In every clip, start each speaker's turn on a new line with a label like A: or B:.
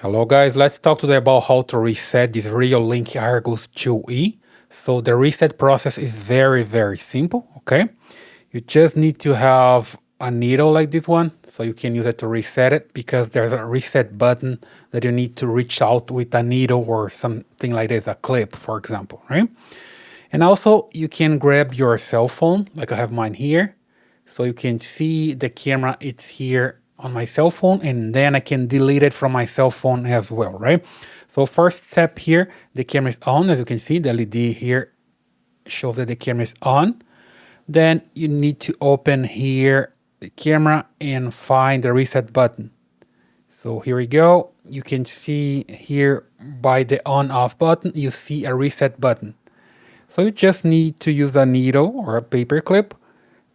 A: Hello guys, let's talk today about how to reset this Reolink Argus 2E. So the reset process is very simple, okay? You just need to have a needle like this one, so you can use it to reset it because there's a reset button that you need to reach out with a needle or something like this, a clip, for example, right? And also you can grab your cell phone, like I have mine here, so you can see the camera, it's here on my cell phone, and then I can delete it from my cell phone as well, right? So first step here, the camera is on. As you can see, the LED here shows that the camera is on. Then you need to open here the camera and find the reset button. So here we go. You can see here by the on off button, you see a reset button. So you just need to use a needle or a paper clip,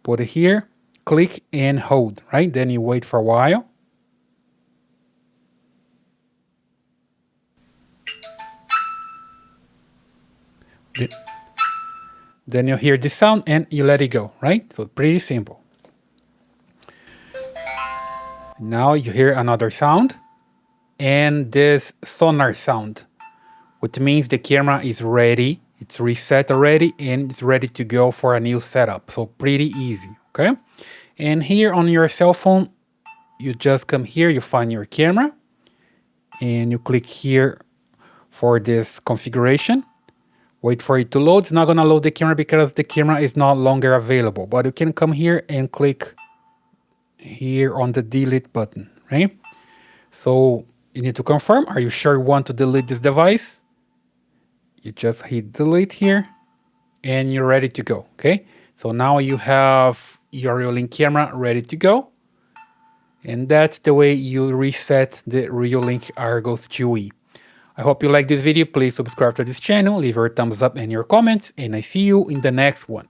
A: put it here, click and hold, right? Then you wait for a while. Then you hear the sound and you let it go, right? So pretty simple. Now you hear another sound and this sonar sound, which means the camera is ready. It's reset already and it's ready to go for a new setup. So pretty easy, okay? And here on your cell phone, you just come here, you find your camera and you click here for this configuration. Wait for it to load. It's not going to load the camera because the camera is no longer available, but you can come here and click here on the delete button, right? So you need to confirm, are you sure you want to delete this device? You just hit delete here and you're ready to go, okay? So now you have your Reolink camera ready to go. And that's the way you reset the Reolink Argus 2E. I hope you like this video. Please subscribe to this channel, leave your thumbs up and your comments, and I see you in the next one.